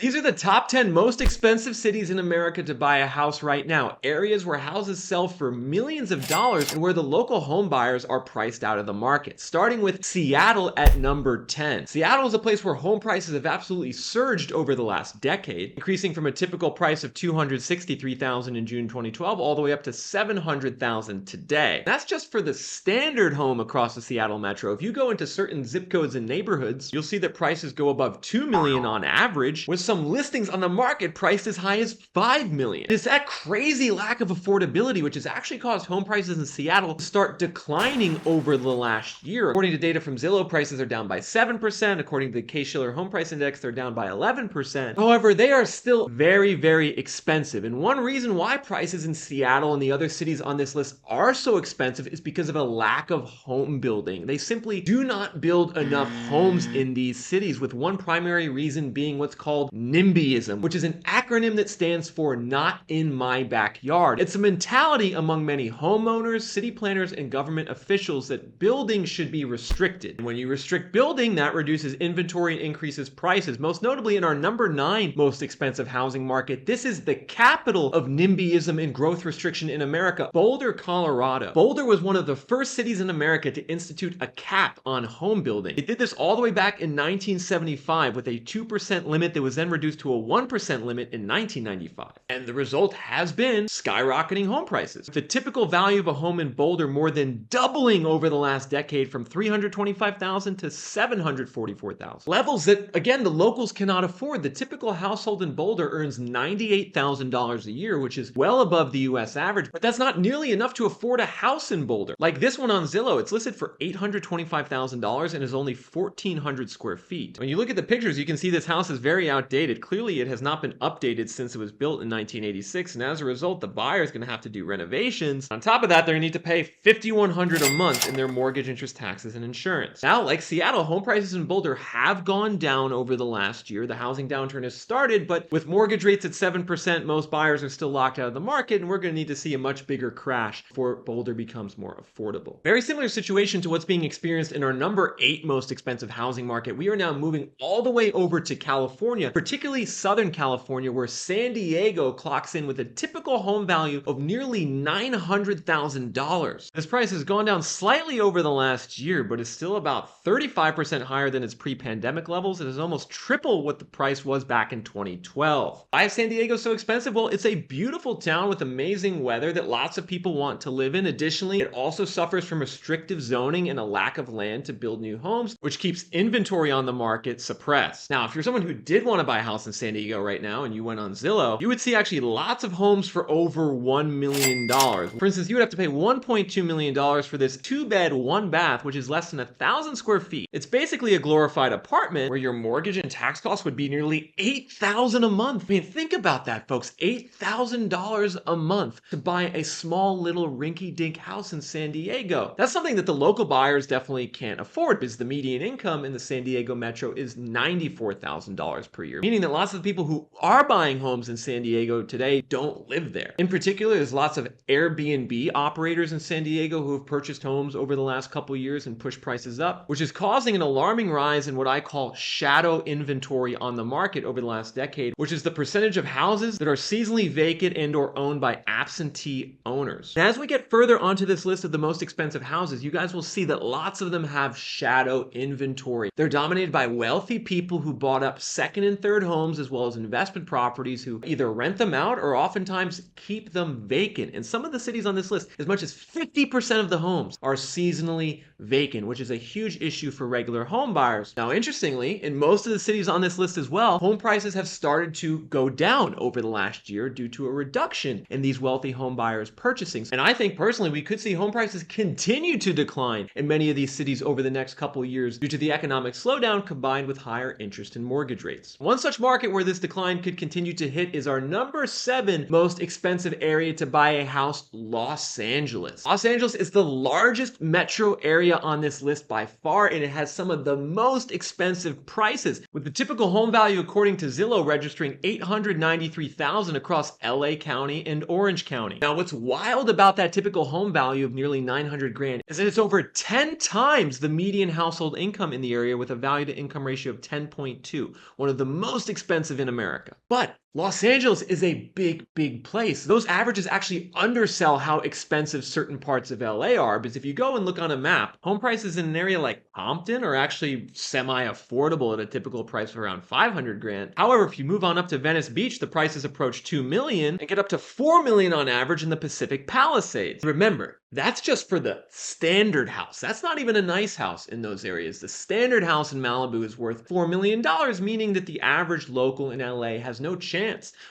These are the top 10 most expensive cities in America to buy a house right now. Areas where houses sell for millions of dollars and where the local home buyers are priced out of the market. Starting with Seattle at number 10. Seattle is a place where home prices have absolutely surged over the last decade, increasing from a typical price of $263,000 in June 2012 all the way up to $700,000 today. That's just for the standard home across the Seattle metro. If you go into certain zip codes and neighborhoods, you'll see that prices go above $2 million on average, with some listings on the market priced as high as $5 million. It's that crazy lack of affordability which has actually caused home prices in Seattle to start declining over the last year. According to data from Zillow, prices are down by 7%. According to the Case-Shiller Home Price Index, they're down by 11%. However, they are still very, very expensive. And one reason why prices in Seattle and the other cities on this list are so expensive is because of a lack of home building. They simply do not build enough homes in these cities, with one primary reason being what's called NIMBYism, which is an acronym that stands for Not in My Backyard. It's a mentality among many homeowners, city planners, and government officials that building should be restricted. And when you restrict building, that reduces inventory and increases prices. Most notably in our number 9 most expensive housing market, this is the capital of NIMBYism and growth restriction in America, Boulder, Colorado. Boulder was one of the first cities in America to institute a cap on home building. It did this all the way back in 1975 with a 2% limit that was then reduced to a 1% limit in 1995. And the result has been skyrocketing home prices. The typical value of a home in Boulder more than doubling over the last decade from $325,000 to $744,000. Levels that, again, the locals cannot afford. The typical household in Boulder earns $98,000 a year, which is well above the US average, but that's not nearly enough to afford a house in Boulder. Like this one on Zillow, it's listed for $825,000 and is only 1,400 square feet. When you look at the pictures, you can see this house is very outdated. Clearly, it has not been updated since it was built in 1986, and as a result, the buyer is going to have to do renovations. On top of that, they're going to need to pay $5,100 a month in their mortgage, interest, taxes, and insurance. Now, like Seattle, home prices in Boulder have gone down over the last year. The housing downturn has started, but with mortgage rates at 7%, most buyers are still locked out of the market, and we're going to need to see a much bigger crash before Boulder becomes more affordable. Very similar situation to what's being experienced in our number 8 most expensive housing market. We are now moving all the way over to California, particularly Southern California, where San Diego clocks in with a typical home value of nearly $900,000. This price has gone down slightly over the last year, but is still about 35% higher than its pre-pandemic levels. It is almost triple what the price was back in 2012. Why is San Diego so expensive? Well, it's a beautiful town with amazing weather that lots of people want to live in. Additionally, it also suffers from restrictive zoning and a lack of land to build new homes, which keeps inventory on the market suppressed. Now, if you're someone who did want to buy a house in San Diego right now and you went on Zillow, you would see actually lots of homes for over $1 million. For instance, you would have to pay $1.2 million for this 2-bed, 1-bath, which is less than 1,000 square feet. It's basically a glorified apartment where your mortgage and tax costs would be nearly $8,000 a month. I mean, think about that, folks. $8,000 a month to buy a small little rinky-dink house in San Diego. That's something that the local buyers definitely can't afford because the median income in the San Diego metro is $94,000 per year, meaning that lots of the people who are buying homes in San Diego today don't live there. In particular, there's lots of Airbnb operators in San Diego who have purchased homes over the last couple years and pushed prices up, which is causing an alarming rise in what I call shadow inventory on the market over the last decade, which is the percentage of houses that are seasonally vacant and or owned by absentee owners. And as we get further onto this list of the most expensive houses, you guys will see that lots of them have shadow inventory. They're dominated by wealthy people who bought up second and third homes as well as investment properties who either rent them out or oftentimes keep them vacant. In some of the cities on this list, as much as 50% of the homes are seasonally vacant, which is a huge issue for regular home buyers. Now, interestingly, in most of the cities on this list as well, home prices have started to go down over the last year due to a reduction in these wealthy home buyers purchasing. And I think personally, we could see home prices continue to decline in many of these cities over the next couple of years due to the economic slowdown combined with higher interest and mortgage rates. One such market where this decline could continue to hit is our number 7 most expensive area to buy a house, Los Angeles. Los Angeles is the largest metro area on this list by far, and it has some of the most expensive prices, with the typical home value according to Zillow registering $893,000 across LA County and Orange County. Now, what's wild about that typical home value of nearly $900,000 is that it's over 10 times the median household income in the area with a value to income ratio of 10.2, one of the most most expensive in America. But Los Angeles is a big, big place. Those averages actually undersell how expensive certain parts of LA are, because if you go and look on a map, home prices in an area like Compton are actually semi-affordable at a typical price of around 500 grand. However, if you move on up to Venice Beach, the prices approach 2 million and get up to 4 million on average in the Pacific Palisades. Remember, that's just for the standard house. That's not even a nice house in those areas. The standard house in Malibu is worth $4 million, meaning that the average local in LA has no chance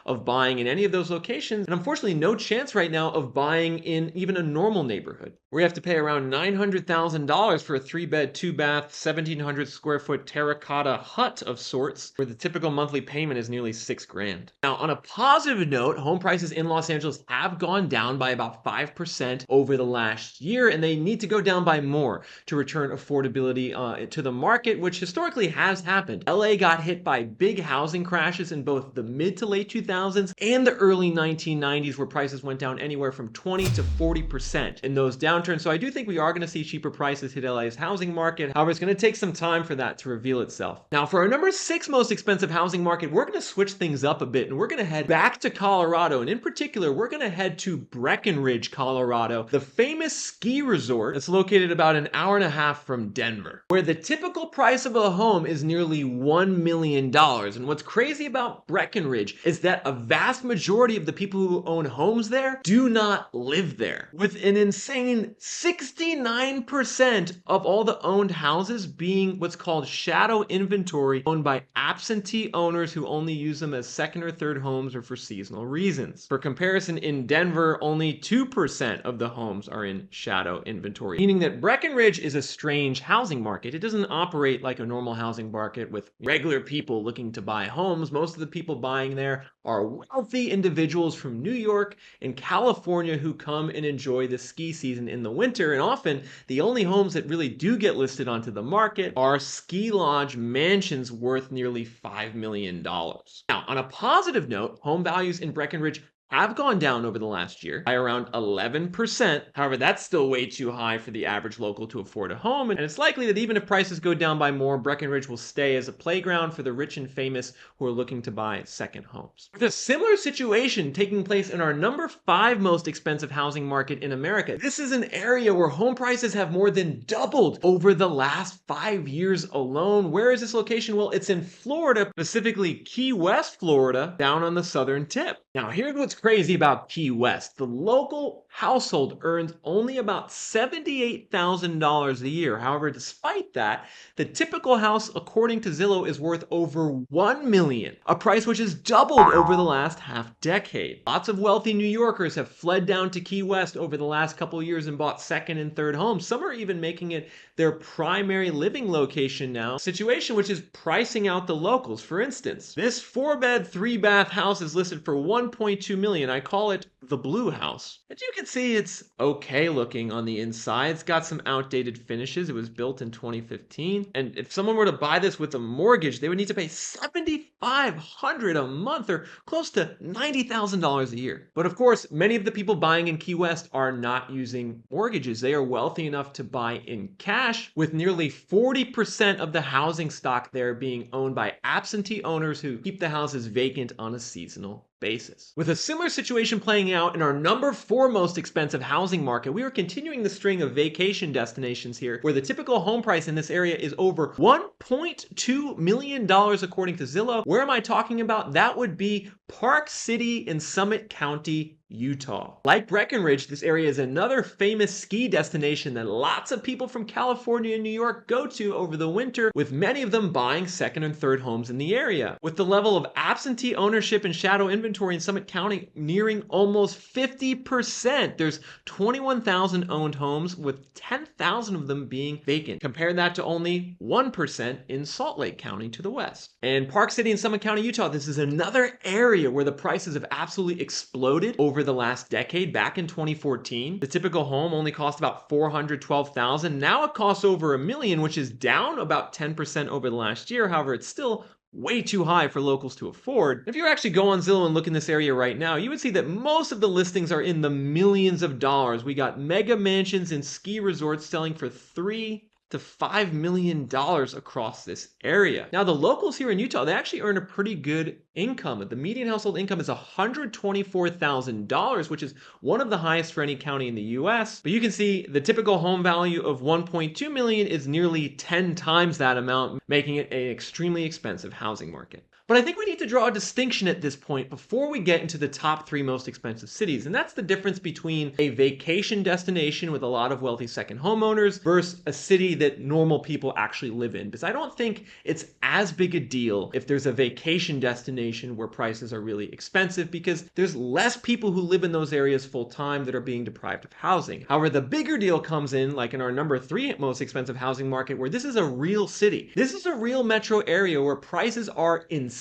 of buying in any of those locations, and unfortunately no chance right now of buying in even a normal neighborhood, where you have to pay around $900,000 for a 3-bed, 2-bath, 1,700 square foot terracotta hut of sorts, where the typical monthly payment is nearly $6 grand. Now, on a positive note, home prices in Los Angeles have gone down by about 5% over the last year, and they need to go down by more to return affordability to the market, which historically has happened. LA got hit by big housing crashes in both the mid to late 2000s and the early 1990s, where prices went down anywhere from 20 to 40% in those downturns. So I do think we are going to see cheaper prices hit LA's housing market. However, it's going to take some time for that to reveal itself. Now, for our number 6 most expensive housing market, we're going to switch things up a bit, and we're going to head back to Colorado. And in particular, we're going to head to Breckenridge, Colorado, the famous ski resort that's located about an hour and a half from Denver, where the typical price of a home is nearly $1 million. And what's crazy about Breckenridge is that a vast majority of the people who own homes there do not live there, with an insane 69% of all the owned houses being what's called shadow inventory, owned by absentee owners who only use them as second or third homes or for seasonal reasons. For comparison, in Denver, only 2% of the homes are in shadow inventory, meaning that Breckenridge is a strange housing market. It doesn't operate like a normal housing market with regular people looking to buy homes. Most of the people buying there are wealthy individuals from New York and California who come and enjoy the ski season in the winter, and often the only homes that really do get listed onto the market are ski lodge mansions worth nearly $5 million. Now, on a positive note, home values in Breckenridge have gone down over the last year by around 11%. However, that's still way too high for the average local to afford a home, and it's likely that even if prices go down by more, Breckenridge will stay as a playground for the rich and famous who are looking to buy second homes. With a similar situation taking place in our number 5 most expensive housing market in America, this is an area where home prices have more than doubled over the last 5 years alone. Where is this location? Well, it's in Florida, specifically Key West, Florida, down on the southern tip. Now, here's what's crazy about Key West. The local household earns only about $78,000 a year. However, despite that, the typical house, according to Zillow, is worth over $1 million, a price which has doubled over the last half decade. Lots of wealthy New Yorkers have fled down to Key West over the last couple of years and bought second and third homes. Some are even making it their primary living location now, a situation which is pricing out the locals. For instance, this 4-bed, 3-bath house is listed for $1.2 million. I call it the Blue House. As you can see, it's okay looking on the inside. It's got some outdated finishes. It was built in 2015. And if someone were to buy this with a mortgage, they would need to pay $7,500 a month, or close to $90,000 a year. But of course, many of the people buying in Key West are not using mortgages. They are wealthy enough to buy in cash, with nearly 40% of the housing stock there being owned by absentee owners who keep the houses vacant on a seasonal basis. With a similar situation playing out in our number 4 most expensive housing market, we are continuing the string of vacation destinations here, where the typical home price in this area is over $1.2 million according to Zillow. Where am I talking about? That would be Park City in Summit County, Utah. Like Breckenridge, this area is another famous ski destination that lots of people from California and New York go to over the winter, with many of them buying second and third homes in the area. With the level of absentee ownership and shadow inventory in Summit County nearing almost 50%, there's 21,000 owned homes, with 10,000 of them being vacant. Compare that to only 1% in Salt Lake County to the west. And Park City in Summit County, Utah, this is another area where the prices have absolutely exploded over the last decade. Back in 2014, the typical home only cost about $412,000. Now it costs over $1 million, which is down about 10% over the last year. However, it's still way too high for locals to afford. If you actually go on Zillow and look in this area right now, you would see that most of the listings are in the millions of dollars. We got mega mansions and ski resorts selling for $3 to $5 million across this area. Now, the locals here in Utah, they actually earn a pretty good income. The median household income is $124,000, which is one of the highest for any county in the US. But you can see the typical home value of $1.2 million is nearly 10 times that amount, making it an extremely expensive housing market. But I think we need to draw a distinction at this point before we get into the top 3 most expensive cities. And that's the difference between a vacation destination with a lot of wealthy second homeowners versus a city that normal people actually live in. Because I don't think it's as big a deal if there's a vacation destination where prices are really expensive, because there's less people who live in those areas full time that are being deprived of housing. However, the bigger deal comes in, like in our number 3 most expensive housing market, where this is a real city. This is a real metro area where prices are insane,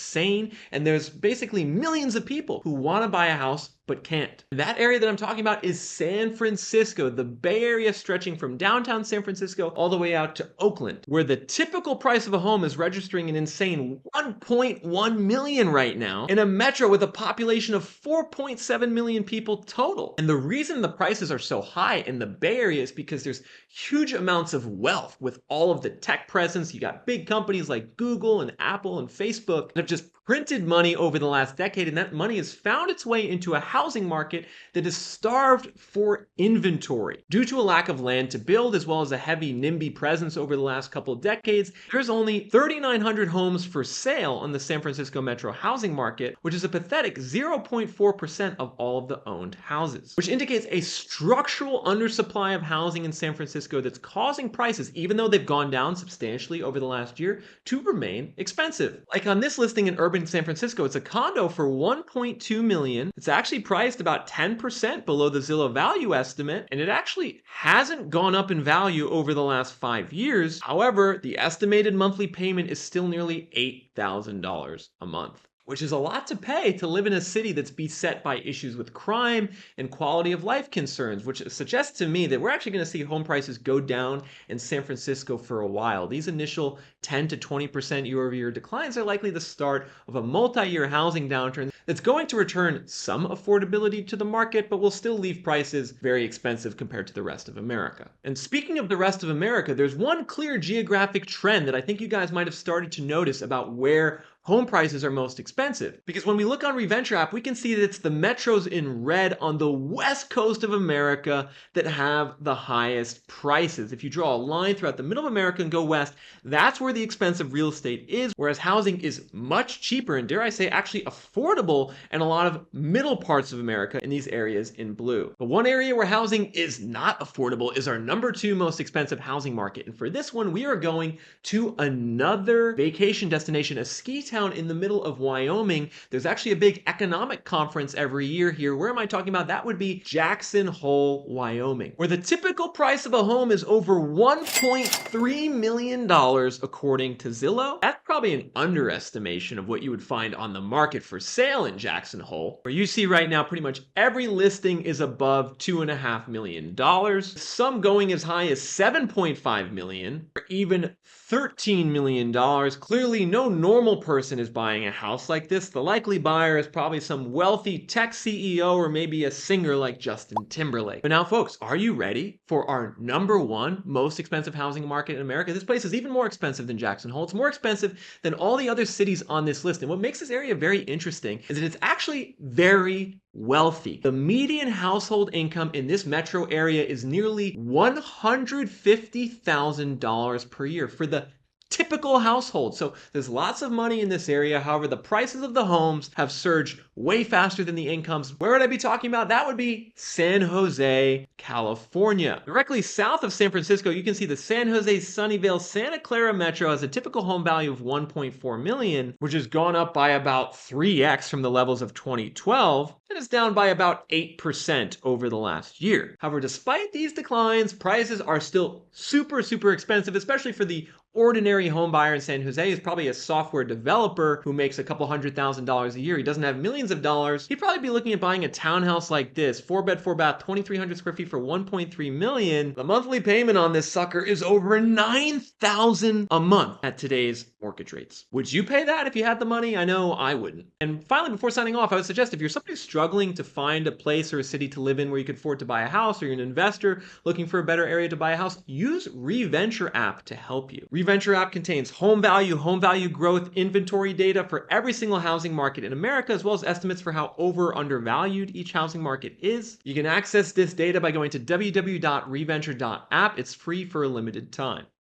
and there's basically millions of people who want to buy a house but can't. That area that I'm talking about is San Francisco, the Bay Area stretching from downtown San Francisco all the way out to Oakland, where the typical price of a home is registering an insane $1.1 million right now in a metro with a population of 4.7 million people total. And the reason the prices are so high in the Bay Area is because there's huge amounts of wealth with all of the tech presence. You got big companies like Google and Apple and Facebook that have just printed money over the last decade, and that money has found its way into a housing market that is starved for inventory. Due to a lack of land to build, as well as a heavy NIMBY presence over the last couple of decades, there's only 3,900 homes for sale on the San Francisco metro housing market, which is a pathetic 0.4% of all of the owned houses, which indicates a structural undersupply of housing in San Francisco that's causing prices, even though they've gone down substantially over the last year, to remain expensive. Like on this listing in urban San Francisco, it's a condo for $1.2 million. It's actually priced about 10% below the Zillow value estimate, and it actually hasn't gone up in value over the last 5 years. However, the estimated monthly payment is still nearly $8,000 a month, which is a lot to pay to live in a city that's beset by issues with crime and quality of life concerns, which suggests to me that we're actually going to see home prices go down in San Francisco for a while. These initial 10 to 20% year-over-year declines are likely the start of a multi-year housing downturn that's going to return some affordability to the market, but will still leave prices very expensive compared to the rest of America. And speaking of the rest of America, there's one clear geographic trend that I think you guys might have started to notice about where home prices are most expensive. Because when we look on REVENTURE app, we can see that it's the metros in red on the west coast of America that have the highest prices. If you draw a line throughout the middle of America and go west, that's where the expensive real estate is, whereas housing is much cheaper and, dare I say, actually affordable in a lot of middle parts of America in these areas in blue. But one area where housing is not affordable is our number 2 most expensive housing market. And for this one, we are going to another vacation destination, a ski town in the middle of Wyoming. There's actually a big economic conference every year here. Where am I talking about? That would be Jackson Hole, Wyoming, where the typical price of a home is over $1.3 million according to Zillow. That's probably an underestimation of what you would find on the market for sale in Jackson Hole, where you see right now pretty much every listing is above $2.5 million. Some going as high as $7.5 million, or even $13 million. Clearly, no normal person is buying a house like this. The likely buyer is probably some wealthy tech CEO or maybe a singer like Justin Timberlake. But now, folks, are you ready for our number 1 most expensive housing market in America? This place is even more expensive than Jackson Hole. It's more expensive than all the other cities on this list. And what makes this area very interesting is that it's actually very wealthy. The median household income in this metro area is nearly $150,000 per year for the typical household. So there's lots of money in this area. However, the prices of the homes have surged way faster than the incomes. Where would I be talking about? That would be San Jose, California. Directly south of San Francisco, you can see the San Jose, Sunnyvale, Santa Clara metro has a typical home value of $1.4 million, which has gone up by about 3x from the levels of 2012. And it's down by about 8% over the last year. However, despite these declines, prices are still super expensive, especially for the ordinary home buyer in San Jose. Is probably a software developer who makes a couple $100,000 a year. He doesn't have millions of dollars. He'd probably be looking at buying a townhouse like this, 4-bed, 4-bath, 2,300 square feet for $1.3 million. The monthly payment on this sucker is over $9,000 a month at today's mortgage rates. Would you pay that if you had the money? I know I wouldn't. And finally, before signing off, I would suggest if you're somebody who's struggling struggling to find a place or a city to live in where you could afford to buy a house, or you're an investor looking for a better area to buy a house, use REVENTURE app to help you. REVENTURE app contains home value growth, inventory data for every single housing market in America, as well as estimates for how over or undervalued each housing market is. You can access this data by going to www.reventure.app. It's free for a limited time.